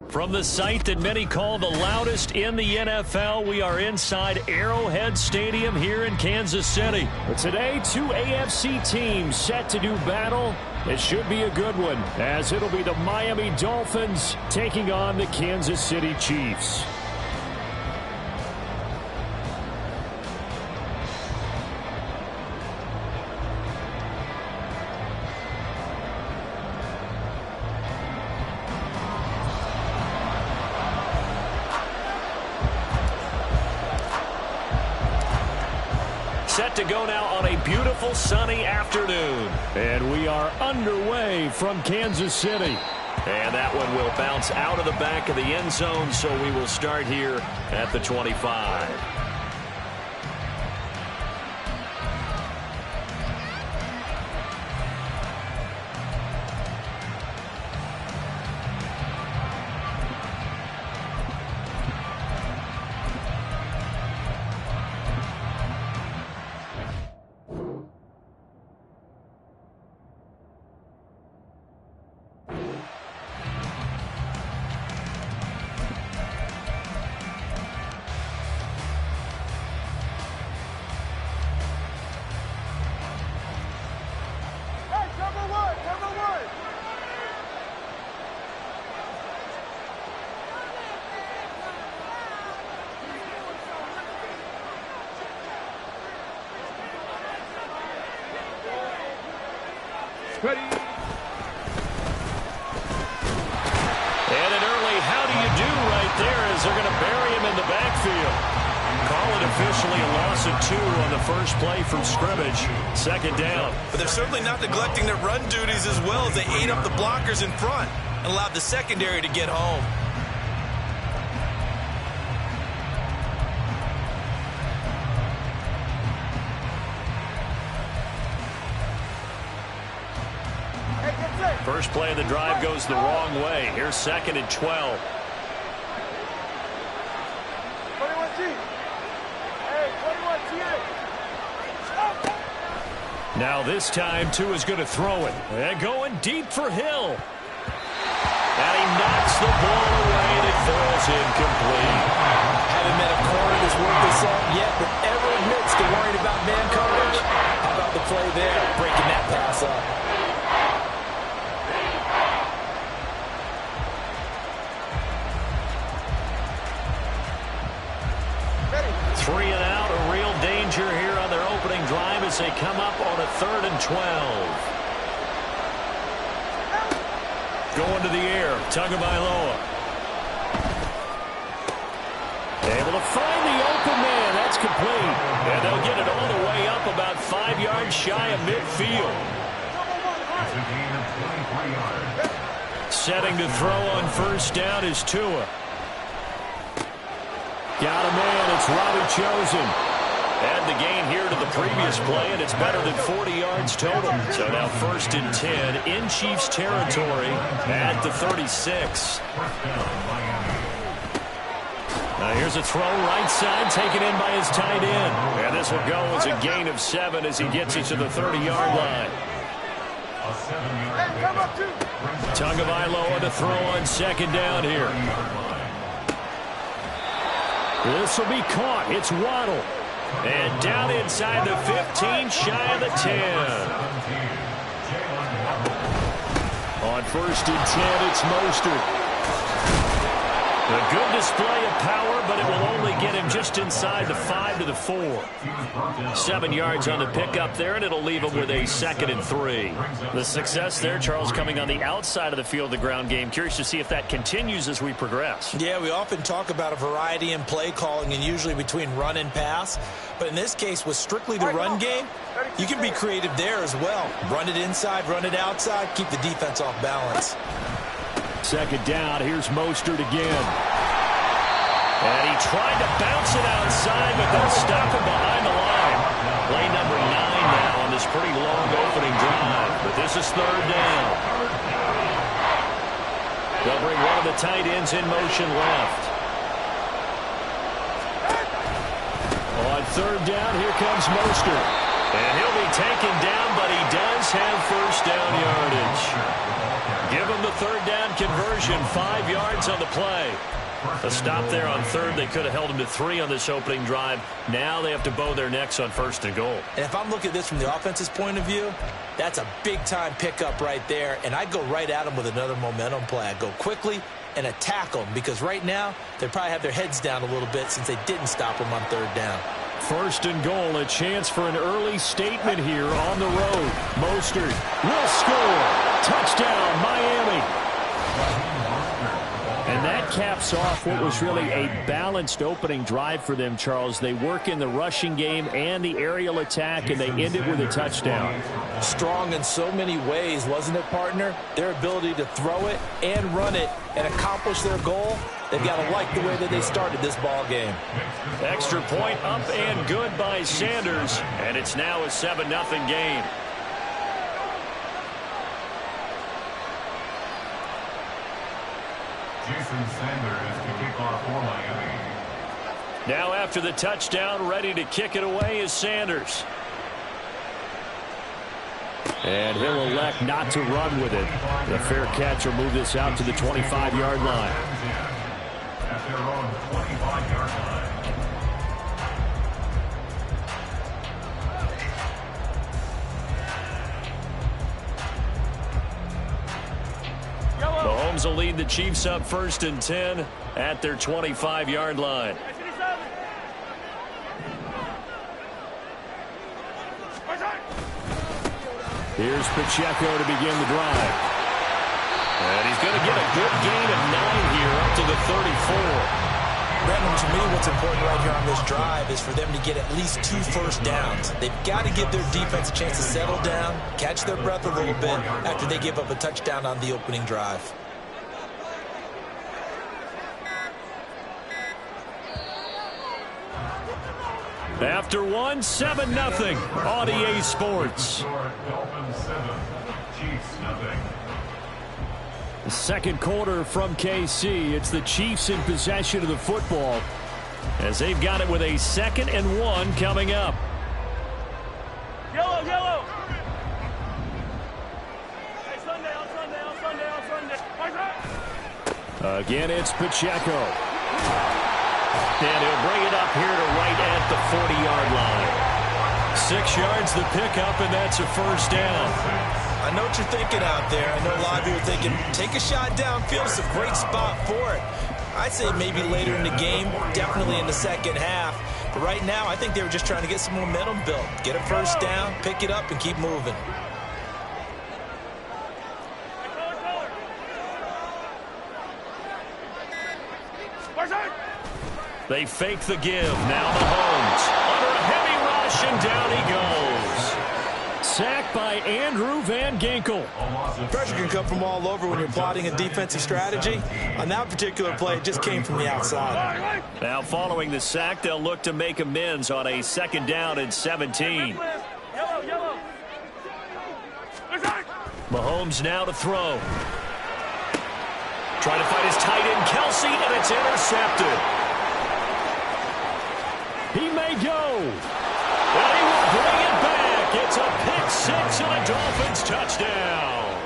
From the site that many call the loudest in the NFL, we are inside Arrowhead Stadium here in Kansas City. But today, two AFC teams set to do battle. It should be a good one, as it'll be the Miami Dolphins taking on the Kansas City Chiefs. Set to go now on a beautiful sunny afternoon. And we are underway from Kansas City. And that one will bounce out of the back of the end zone, so we will start here at the 25. Ready. And an early how do you do right there as they're going to bury him in the backfield. Call it officially a loss of 2 on the first play from scrimmage. Second down. But they're certainly not neglecting their run duties as well as they ate up the blockers in front and allowed the secondary to get home. First play of the drive goes the wrong way. Here's second and 12. Now this time, Tua's going to throw it. And going deep for Hill. And he knocks the ball away and it falls incomplete. Haven't met a corner that's worked this out yet, but ever admits to worrying about man coverage. How about the play there, breaking that pass up? 3 and out, a real danger here on their opening drive as they come up on a 3rd and 12. Going to the air, Tagovailoa. Able to find the open man, that's complete. And they'll get it all the way up about 5 yards shy of midfield. That's a gain of 23 yards. Setting to throw on first down is Tua. Got a man, it's Robbie Chosen. Add the gain here to the previous play, and it's better than 40 yards total. So now 1st and 10 in Chiefs territory at the 36. Now here's a throw right side, taken in by his tight end. And this will go as a gain of 7 as he gets it to the 30-yard line. Tagovailoa to throw on second down here. This will be caught. It's Waddle. And down inside the 15, shy of the 10. On 1st and 10, it's Mostert. A good display of power, but it will only get him just inside the 5 to the 4. 7 yards on the pickup there, and it'll leave him with a 2nd and 3. The success there, Charles, coming on the outside of the field, the ground game. Curious to see if that continues as we progress. Yeah, we often talk about a variety in play calling and usually between run and pass. But in this case, with strictly the run game, you can be creative there as well. Run it inside, run it outside, keep the defense off balance. Second down, here's Mostert again. And he tried to bounce it outside, but they'll stop him behind the line. Play number 9 now on this pretty long opening drive. But this is 3rd down. They'll bring one of the tight ends in motion left. On 3rd down, here comes Mostert. And he'll be taken down, but he does have 1st down yardage. Give him the 3rd down conversion. completion, 5 yards on the play. A stop there on third. They could have held him to 3 on this opening drive. Now they have to bow their necks on 1st and goal. And if I'm looking at this from the offense's point of view, that's a big-time pickup right there. And I'd go right at them with another momentum play. I'd go quickly and attack them because right now they probably have their heads down a little bit since they didn't stop them on 3rd down. 1st and goal, a chance for an early statement here on the road. Mostert will score. Touchdown, Miami. And that caps off what was really a balanced opening drive for them, Charles. They work in the rushing game and the aerial attack, and they end it with a touchdown. Strong in so many ways, wasn't it, partner? Their ability to throw it and run it and accomplish their goal, they've got to like the way that they started this ball game. Extra point up and good by Sanders, and it's now a 7-0 game. Jason Sanders to kick off for Miami. Now after the touchdown, ready to kick it away is Sanders. And he'll elect not to run with it. The fair catch will move this out to the 25-yard line. At their own 25-yard line. Mahomes will lead the Chiefs up 1st and 10 at their 25-yard line. Here's Pacheco to begin the drive. And he's going to get a good gain of 9 here up to the 34. Brandon, to me, what's important right here on this drive is for them to get at least 2 first downs. They've got to give their defense a chance to settle down, catch their breath a little bit after they give up a touchdown on the opening drive. After one, 7-0 on EA Sports. Dolphins 7, Chiefs 0. The second quarter from KC. It's the Chiefs in possession of the football as they've got it with a 2nd and 1 coming up. Yellow, yellow. Hey, Sunday, on Sunday. Again, it's Pacheco. And he'll bring it up here to right at the 40-yard line. 6 yards the pickup, and that's a 1st down. I know what you're thinking out there. I know a lot of you are thinking, take a shot downfield. It's a great spot for it. I'd say maybe later in the game, definitely in the second half. But right now, I think they were just trying to get some momentum built. Get a 1st down, pick it up, and keep moving. They fake the give. Now Mahomes under a heavy rush, and down he goes. Sacked by Andrew Van Ginkel. Pressure can come from all over when you're plotting a defensive strategy. On that particular play, it just came from the outside. Now following the sack, they'll look to make amends on a 2nd down and 17. Mahomes now to throw. Trying to find his tight end, Kelsey, and it's intercepted. He may go. And he will bring it back. It's a pick 6 and a Dolphins touchdown.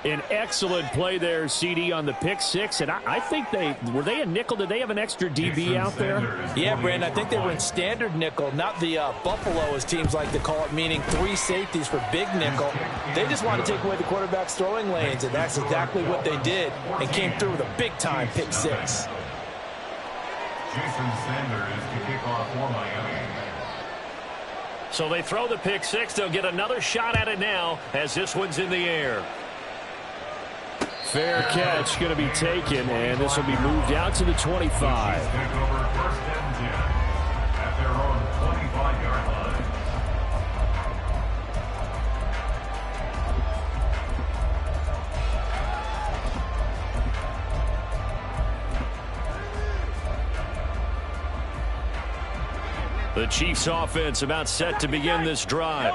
An excellent play there, CD, on the pick 6. And I think were they a nickel? Did they have an extra DB out there? Yeah, Brandon, I think they were in standard nickel, not the Buffalo, as teams like to call it, meaning 3 safeties for big nickel. They just wanted to take away the quarterback's throwing lanes, and that's exactly what they did, and came through with a big-time pick 6. Jason Sanders to kick off for Miami. So they throw the pick 6. They'll get another shot at it now as this one's in the air. Fair catch going to be taken, and this will be moved out to the 25. Take over 1st and 10 at their own 25-yard line. The Chiefs offense about set to begin this drive.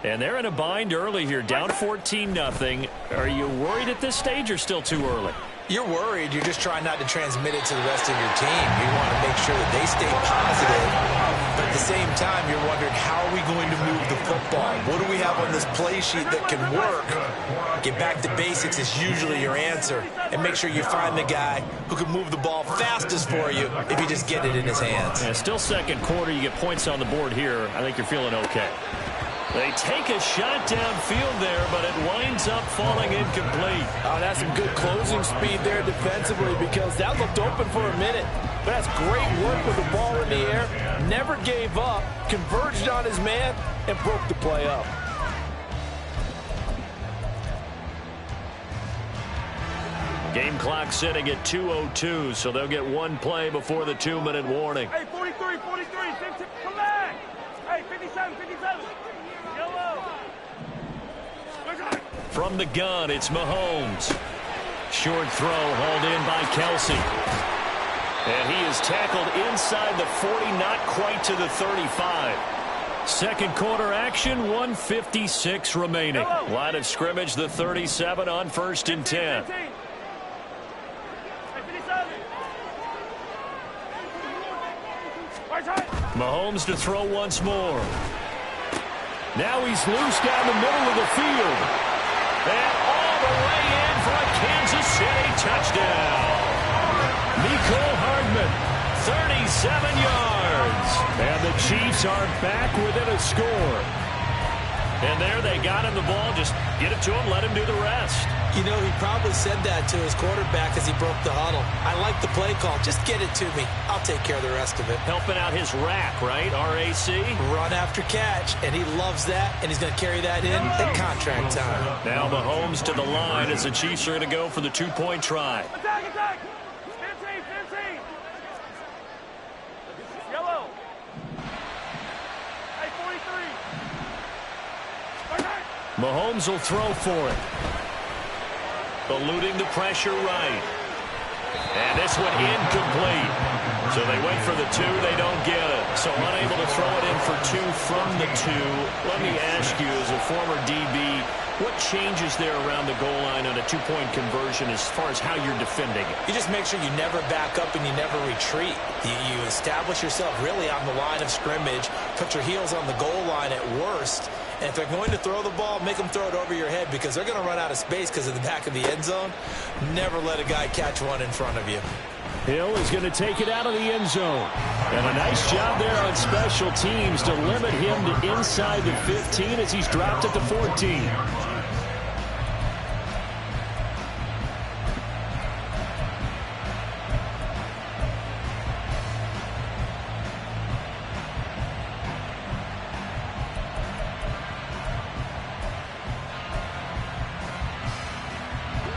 And they're in a bind early here, down 14-0. Are you worried at this stage or still too early? You're worried. You're just trying not to transmit it to the rest of your team. You want to make sure that they stay positive But at the same time, you're wondering, how are we going to move the football? What do we have on this play sheet that can work? Get back to basics is usually your answer. And make sure you find the guy who can move the ball fastest for you if you just get it in his hands. Yeah, still second quarter. You get points on the board here. I think you're feeling okay. They take a shot downfield there, but it winds up falling incomplete. Oh, that's some good closing speed there defensively, because that looked open for a minute. But that's great work with the ball in the air. Never gave up, converged on his man, and broke the play up. Game clock sitting at 2:02, so they'll get one play before the 2-minute warning. Hey, 43, 43, 15, come back. Hey, 57, 57. Yellow. From the gun, it's Mahomes. Short throw hauled in by Kelsey. And he is tackled inside the 40, not quite to the 35. Second quarter action, 1:56 remaining. Line of scrimmage, the 37 on 1st and 10. Mahomes to throw once more. Now he's loose down the middle of the field. And all the way in for a Kansas City touchdown. Mecole Hardman, 37 yards. And the Chiefs are back within a score. And there they got him the ball. Just get it to him, let him do the rest. You know, he probably said that to his quarterback as he broke the huddle. I like the play call. Just get it to me. I'll take care of the rest of it. Helping out his rack, right? RAC. Run after catch, and he loves that, and he's going to carry that in at contract time. Now Mahomes to the line as the Chiefs are going to go for the two-point try. Attack, attack. 15, 15. Yellow. Hey, 43. Mahomes will throw for it. Eluding the pressure right. And this one incomplete. So they went for the 2. They don't get it. So unable to throw it in for 2 from the 2. Let me ask you, as a former DB, what changes there around the goal line on a two-point conversion as far as how you're defending it? You just make sure you never back up and you never retreat. You establish yourself really on the line of scrimmage, put your heels on the goal line at worst, and if they're going to throw the ball, make them throw it over your head, because they're going to run out of space because of the back of the end zone. Never let a guy catch one in front of you. Hill is going to take it out of the end zone. And a nice job there on special teams to limit him to inside the 15 as he's dropped at the 14.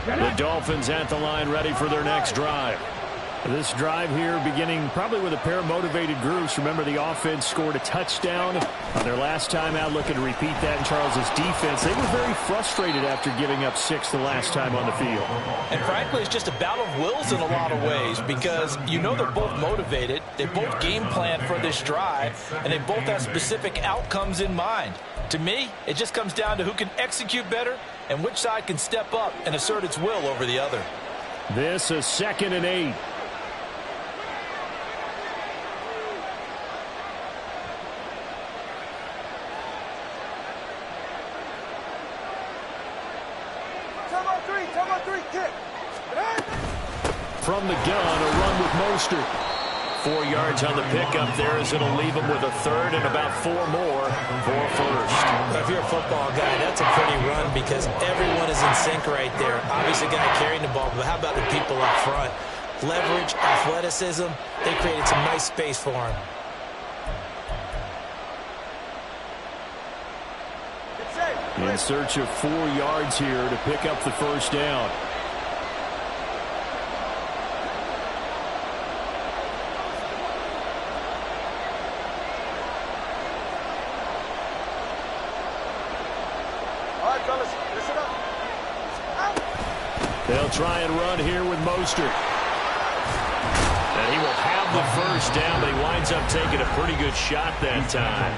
The Dolphins at the line, ready for their next drive. This drive here beginning probably with a pair of motivated groups. Remember, the offense scored a touchdown on their last time out, looking to repeat that in Charles's defense. They were very frustrated after giving up 6 the last time on the field. And frankly, it's just a battle of wills in a lot of ways, because you know they're both motivated. They both game plan for this drive, and they both have specific outcomes in mind. To me, it just comes down to who can execute better and which side can step up and assert its will over the other. This is 2nd and 8. From the gun, a run with Mostert. 4 yards on the pickup there, as it'll leave him with a 3rd and about 4 more for first. If you're a football guy, that's a pretty run, because everyone is in sync right there. Obviously, the guy carrying the ball, but how about the people up front? Leverage, athleticism, they created some nice space for him. In search of 4 yards here to pick up the first down. They'll try and run here with Mostert. And he will have the first down, but he winds up taking a pretty good shot that time.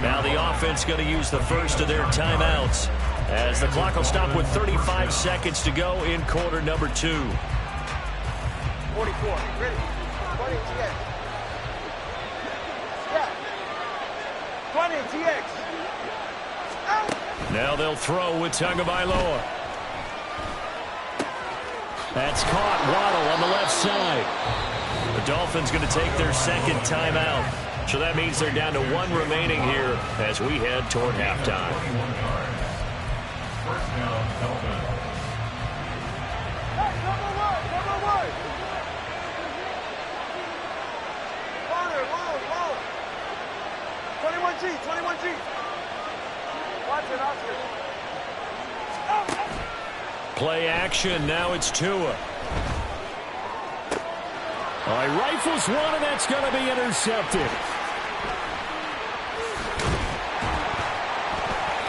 Now the offense going to use the first of their timeouts, as the clock will stop with 35 seconds to go in quarter number 2. 44. Ready. 20, yeah. TX. Now they'll throw with Tagovailoa. That's caught. Waddle on the left side. The Dolphins going to take their second timeout. So that means they're down to one remaining here as we head toward halftime. First down, Dolphins. Hey, number one. Roll. 21G. Watch it, Oscar. Play action. Now it's Tua. All right, rifles one, and that's going to be intercepted.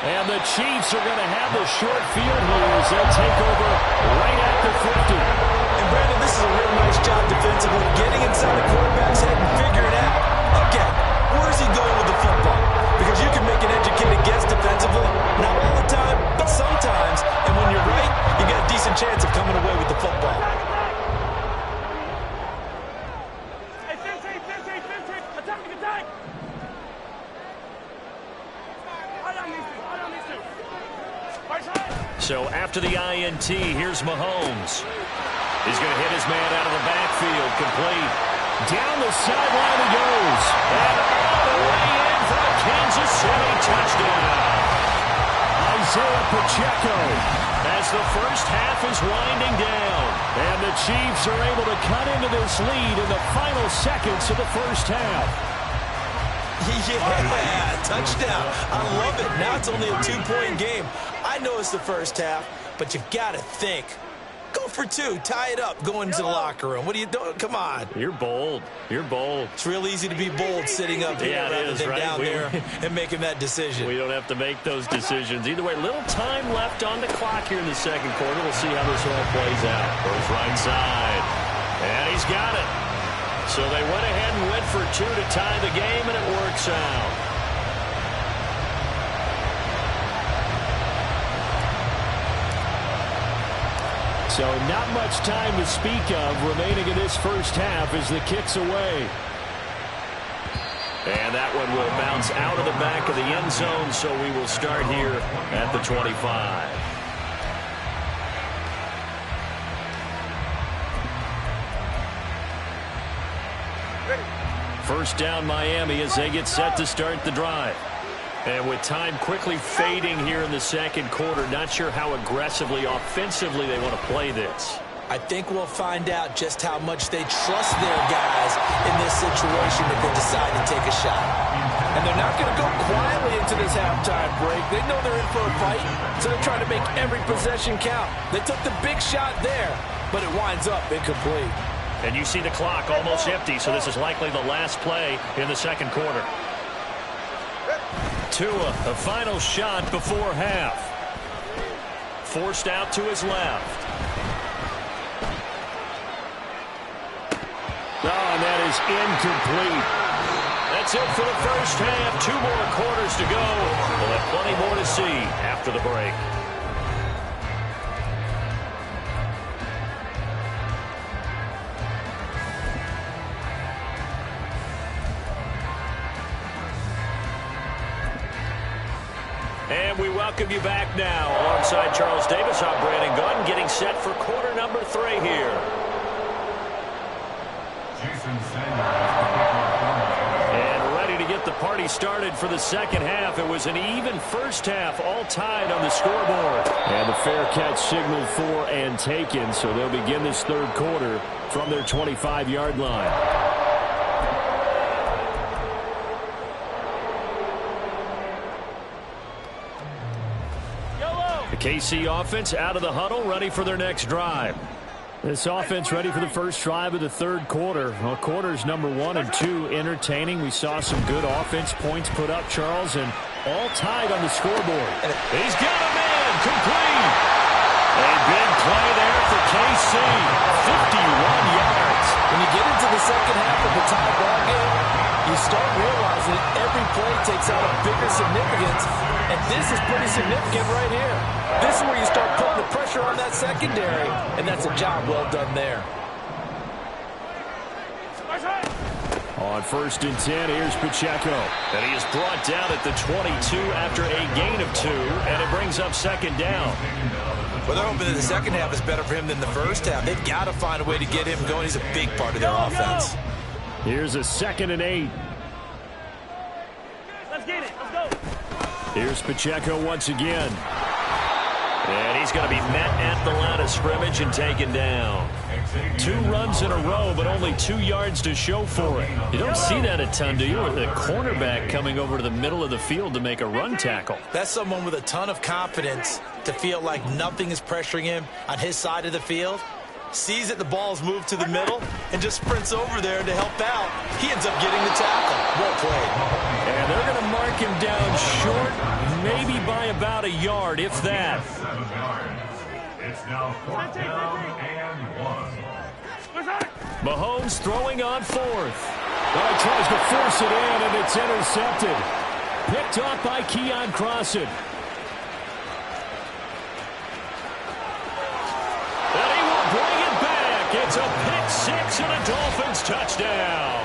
And the Chiefs are going to have the short field here as they take over right at the 50. And Brandon, this is a real nice job defensively, getting inside the quarterback's head and figuring out, okay, where is he going with the football? Because you can make an educated guess defensively, not all the time, but sometimes. And when you're right, you got a decent chance of coming away with the football. Hey, 15. Attack. So after the INT, here's Mahomes. He's going to hit his man out of the backfield, complete. Down the sideline he goes. And all the way in for a Kansas City touchdown. Isaiah Pacheco as the first half is winding down. And the Chiefs are able to cut into this lead in the final seconds of the first half. Yeah, touchdown. I love it. Now it's only a 2-point game. I know it's the first half, but you've got to think. Go for two. Tie it up. Go into the locker room. What are you doing? Come on. You're bold. It's real easy to be bold sitting up here rather than down there and making that decision. We don't have to make those decisions. Either way, little time left on the clock here in the second quarter. We'll see how this all plays out. Goes right side. And he's got it. So they went ahead and went for two to tie the game, and it works out. So not much time to speak of remaining in this first half as the kick's away. And that one will bounce out of the back of the end zone, so we will start here at the 25. First down Miami as they get set to start the drive. And with time quickly fading here in the second quarter, not sure how aggressively, offensively they want to play this. I think we'll find out just how much they trust their guys in this situation if they decide to take a shot. And they're not going to go quietly into this halftime break. They know they're in for a fight, so they're trying to make every possession count. They took the big shot there, but it winds up incomplete. And you see the clock almost empty, so this is likely the last play in the second quarter. Tua, a final shot before half. Forced out to his left. Oh, and that is incomplete. That's it for the first half. 2 more quarters to go. We'll have plenty more to see after the break. And we welcome you back now. Alongside Charles Davis, I'm Brandon Gunn, getting set for quarter number 3 here. And ready to get the party started for the second half. It was an even first half, all tied on the scoreboard. And the fair catch signaled for and taken, so they'll begin this third quarter from their 25-yard line. The KC offense out of the huddle, ready for their next drive. This offense ready for the first drive of the third quarter. Well, quarters number 1 and 2 entertaining. We saw some good offense points put up, Charles, and all tied on the scoreboard. He's got a man, complete. A big play there for KC, 51 yards. When you get into the second half of the tie ball game, you start realizing every play takes on a bigger significance, and this is pretty significant right here. This is where you start putting the pressure on that secondary, and that's a job well done there. On 1st and 10, here's Pacheco. And he is brought down at the 22 after a gain of 2, and it brings up 2nd down. Well, they're hoping that the second half is better for him than the first half. They've got to find a way to get him going. He's a big part of their offense. Here's a 2nd and 8. Let's get it. Let's go. Here's Pacheco once again. And he's going to be met at the line of scrimmage and taken down. 2 runs in a row, but only 2 yards to show for it. You don't see that a ton, do you? With the cornerback coming over to the middle of the field to make a run tackle. That's someone with a ton of confidence to feel like nothing is pressuring him on his side of the field. Sees that the ball's moved to the middle and just sprints over there to help out. He ends up getting the tackle. Well played. And they're going to mark him down short, maybe by about a yard, if that. 7 yards. It's now 4th down and 1. Mahomes throwing on 4th. He tries to force it in, and it's intercepted. Picked off by Keon Crossan. And he will bring it back. It's a pick 6 and a Dolphins touchdown.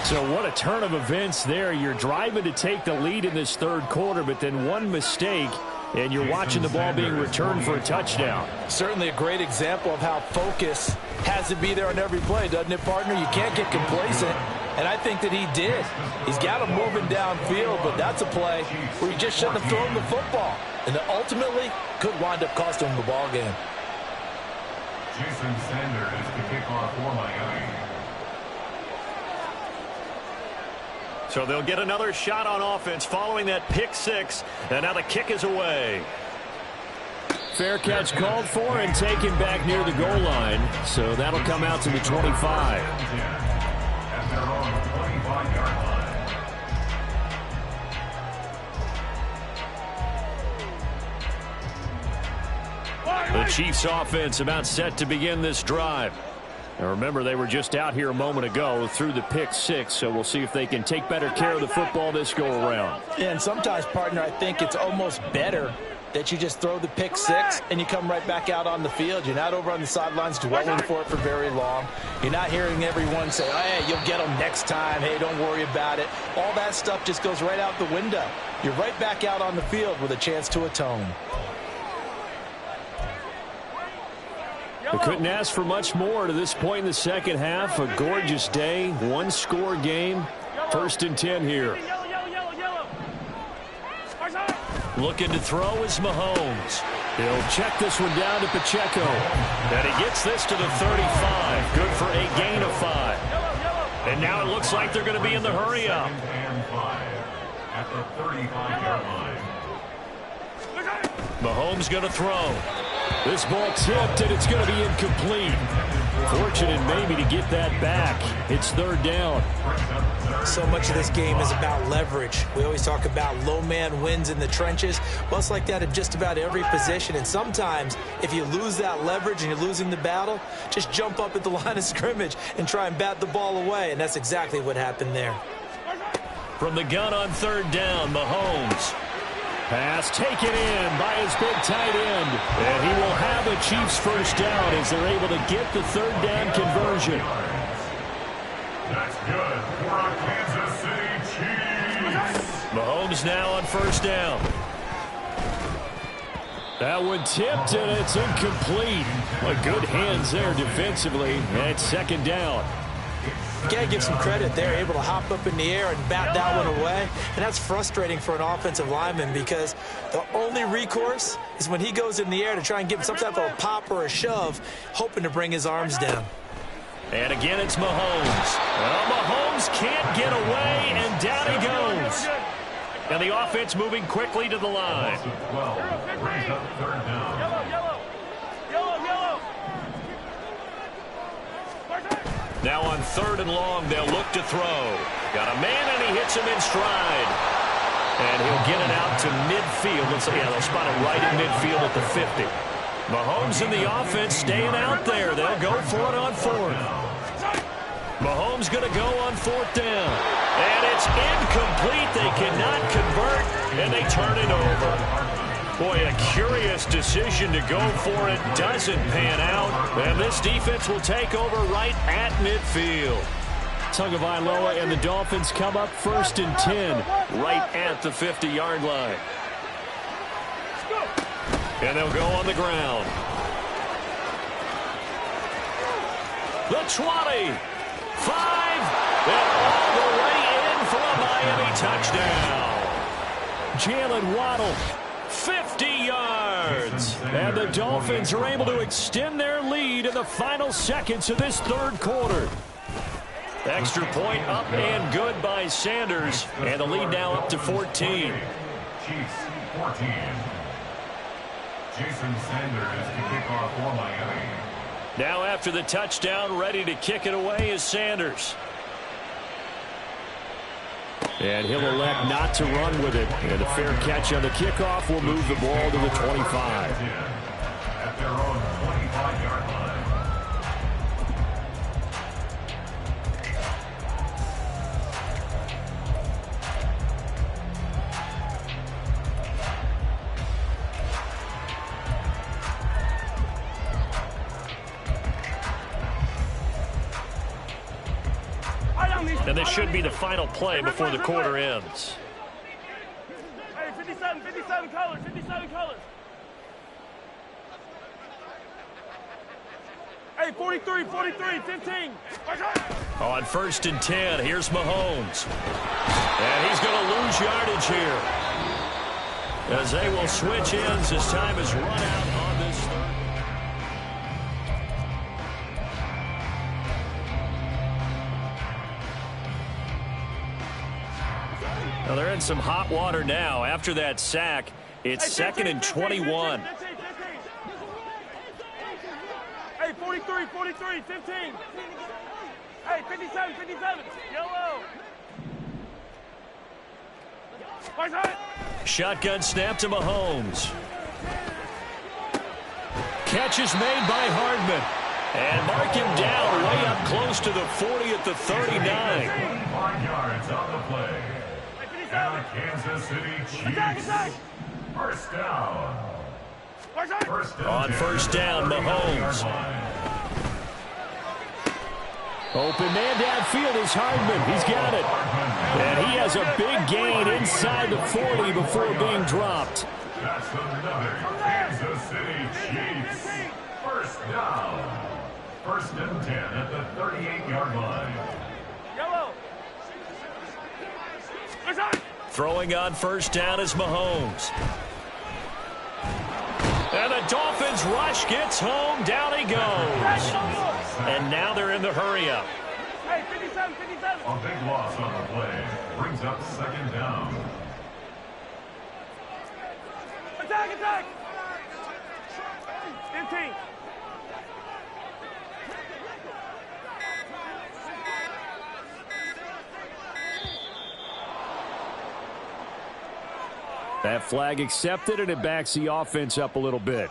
So what a turn of events there. You're driving to take the lead in this 3rd quarter, but then one mistake, and you're watching the ball being returned for a touchdown. Certainly a great example of how focus has to be there on every play, doesn't it, partner? You can't get complacent, and I think that he did. He's got him moving downfield, but that's a play where he just shouldn't have thrown the football, and that ultimately could wind up costing him the ball game. Jason Sanders is the kickoff for Miami. So they'll get another shot on offense following that pick 6, and now the kick is away. Fair catch called for and taken back near the goal line, so that'll come out to the 25. At their own 25-yard line. The Chiefs offense about set to begin this drive. Now remember, they were just out here a moment ago through the pick 6, so we'll see if they can take better care of the football this go around. And sometimes, partner, I think it's almost better that you just throw the pick 6 and you come right back out on the field. You're not over on the sidelines dwelling for it for very long. You're not hearing everyone say, oh, hey, you'll get them next time. Hey, don't worry about it. All that stuff just goes right out the window. You're right back out on the field with a chance to atone. They couldn't ask for much more to this point in the second half. A gorgeous day, 1-score game. 1st and 10 here. Looking to throw is Mahomes. He'll check this one down to Pacheco. And he gets this to the 35. Good for a gain of 5. And now it looks like they're going to be in the hurry up. And 5 at the 35-yard line. Mahomes going to throw. This ball tipped, and it's going to be incomplete. Fortunate maybe to get that back. It's 3rd down. So much of this game is about leverage. We always talk about low man wins in the trenches. Well, it's like that in just about every position. And sometimes, if you lose that leverage and you're losing the battle, just jump up at the line of scrimmage and try and bat the ball away. And that's exactly what happened there. From the gun on 3rd down, Mahomes. Pass taken in by his big tight end. And he will have a Chiefs first down as they're able to get the 3rd down conversion. That's good for our Kansas City Chiefs. Mahomes now on 1st down. That one tipped, and it's incomplete. But good hands there defensively. And it's 2nd down. You got to give some credit there, able to hop up in the air and bat that one away. And that's frustrating for an offensive lineman because the only recourse is when he goes in the air to try and give him some type of a pop or a shove, hoping to bring his arms down. And again, it's Mahomes. Well, Mahomes can't get away, and down he goes. And the offense moving quickly to the line. 12 brings up 3rd down. Now on 3rd and long, they'll look to throw. Got a man, and he hits him in stride. And he'll get it out to midfield. Looks like, yeah, they'll spot it right in midfield at the 50. Mahomes and the offense staying out there. They'll go for it on 4th. Mahomes going to go on 4th down. And it's incomplete. They cannot convert, and they turn it over. Boy, a curious decision to go for it. Doesn't pan out. And this defense will take over right at midfield. Tagovailoa and the Dolphins come up 1st and 10, right at the 50-yard line. And they'll go on the ground. The 20, 5, and all the way in for a Miami touchdown. Jalen Waddle, 50 yards. And the Dolphins are able to extend their lead in the final seconds of this third quarter. Extra point up and good by Sanders. And the lead now up to 14. Chiefs 14. Jason Sanders to kick off for Miami. Now after the touchdown, ready to kick it away is Sanders. And he'll elect not to run with it. And a fair catch on the kickoff will move the ball to the 25. At their own 25-yard line. And this should be the final play before the quarter ends. Hey, 57 colors, 57 colors. Hey, 43, 15. On 1st and 10, here's Mahomes. And he's going to lose yardage here, as they will switch ends as time is run out on this third. Well, they're in some hot water now. After that sack, it's 2nd and 21. Hey, 43, 15. Hey, 57. Yellow. Shotgun snap to Mahomes. Catch is made by Hardman. And mark him down way up close to the 40 at the 39. 25 yards on the play. And the Kansas City Chiefs. First down. On 1st down, Mahomes. Open man downfield is Hardman. He's got it. And he has a big gain inside the 40 before being dropped. That's another Kansas City Chiefs. First down. 1st and 10 at the 38-yard line. Yellow. Throwing on 1st down is Mahomes. And the Dolphins rush gets home. Down he goes. And now they're in the hurry-up. Hey, 57. A big loss on the play. Brings up 2nd down. Attack. 15. That flag accepted, and it backs the offense up a little bit.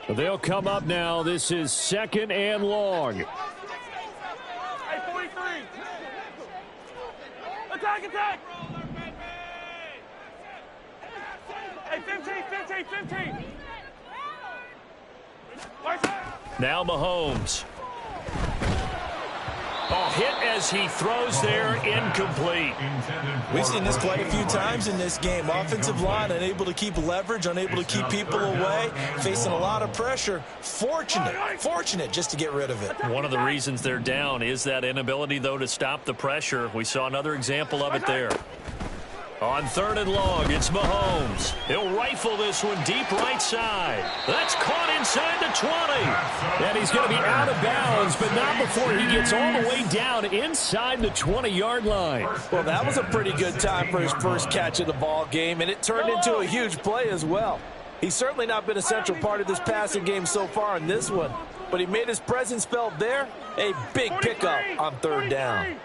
They'll come up now. This is 2nd and long. Hey, 43. Attack. Hey, 15. Now Mahomes. Hit as he throws there, incomplete. We've seen this quite a few times in this game. Offensive line unable to keep leverage, unable to keep people away, facing a lot of pressure. Fortunate just to get rid of it. One of the reasons they're down is that inability, though, to stop the pressure. We saw another example of it there. On 3rd and long, it's Mahomes. He'll rifle this one deep right side. That's caught inside the 20. And he's going to be out of bounds, but not before he gets all the way down inside the 20-yard line. Well, that was a pretty good time for his first catch of the ball game, and it turned into a huge play as well. He's certainly not been a central part of this passing game so far in this one, but he made his presence felt there. A big pickup on 3rd down.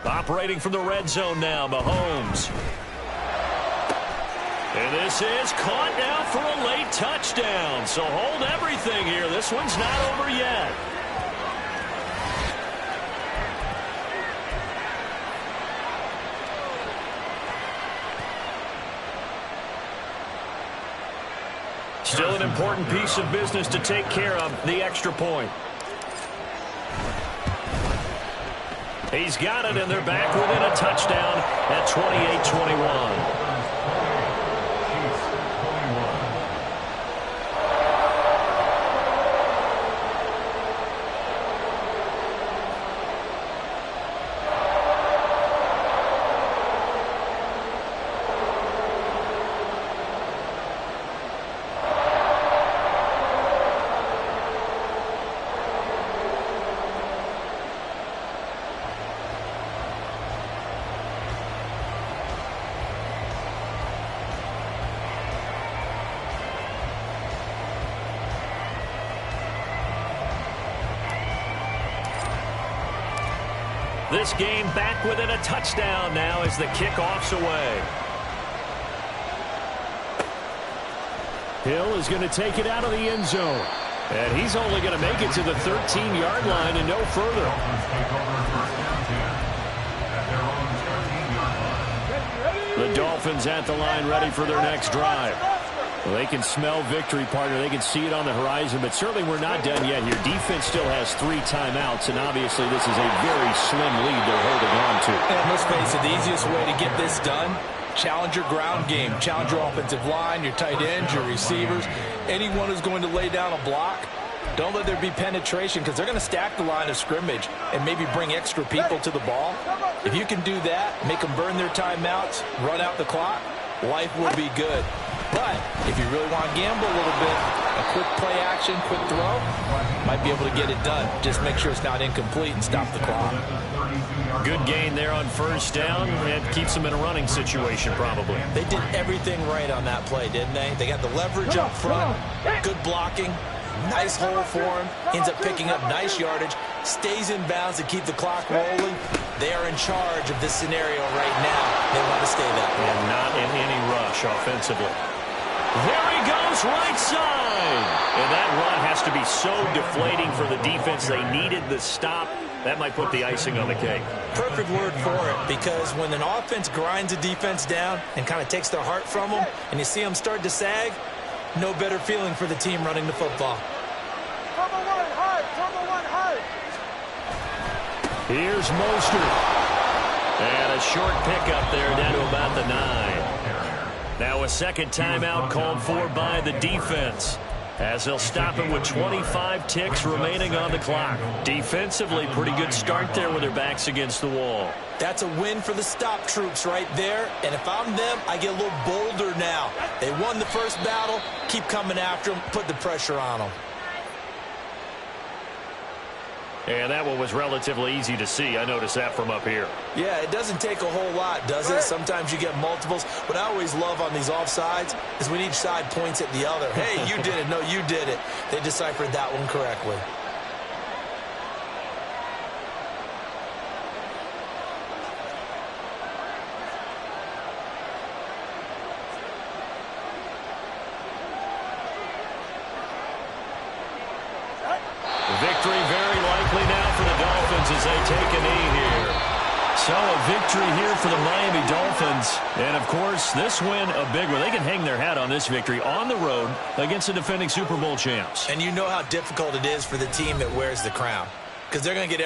Operating from the red zone now, Mahomes. And this is caught now for a late touchdown. So hold everything here. This one's not over yet. Still an important piece of business to take care of, the extra point. He's got it, and they're back within a touchdown at 28-21. This game back within a touchdown now as the kickoff's away. Hill is going to take it out of the end zone. And he's only going to make it to the 13-yard line and no further. The Dolphins at the line ready for their next drive. Well, they can smell victory, partner. They can see it on the horizon, but certainly we're not done yet here. Defense still has 3 timeouts, and obviously this is a very slim lead they're holding on to. And let's face it, the easiest way to get this done, challenge your ground game. Challenge your offensive line, your tight ends, your receivers. Anyone who's going to lay down a block, don't let there be penetration because they're going to stack the line of scrimmage and maybe bring extra people to the ball. If you can do that, make them burn their timeouts, run out the clock, life will be good. But if you really want to gamble a little bit, a quick play action, quick throw, might be able to get it done. Just make sure it's not incomplete and stop the clock. Good gain there on first down. It keeps them in a running situation probably. They did everything right on that play, didn't they? They got the leverage up front, good blocking, nice hole for him, ends up picking up nice yardage, stays in bounds to keep the clock rolling. They are in charge of this scenario right now. They want to stay that way. And not in any rush offensively. There he goes, right side. And that run has to be so deflating for the defense. They needed the stop. That might put the icing on the cake. Perfect word for it, because when an offense grinds a defense down and kind of takes their heart from them, and you see them start to sag, no better feeling for the team running the football. Turbo one hard. Here's Mostert. And a short pickup there down to about the 9. Now a second timeout called for by the defense, as they'll stop it with 25 ticks remaining on the clock. Defensively, pretty good start there with their backs against the wall. That's a win for the stop troops right there. And if I'm them, I get a little bolder now. They won the first battle. Keep coming after them. Put the pressure on them. And that one was relatively easy to see. I noticed that from up here. Yeah, it doesn't take a whole lot, does it? Sometimes you get multiples. What I always love on these offsides is when each side points at the other. Hey, you did it. No, you did it. They deciphered that one correctly. Victory very likely now for the Dolphins as they take a knee here. So a victory here for the Miami Dolphins. And, of course, this win a big one. They can hang their hat on this victory on the road against the defending Super Bowl champs. And you know how difficult it is for the team that wears the crown, because they're going to get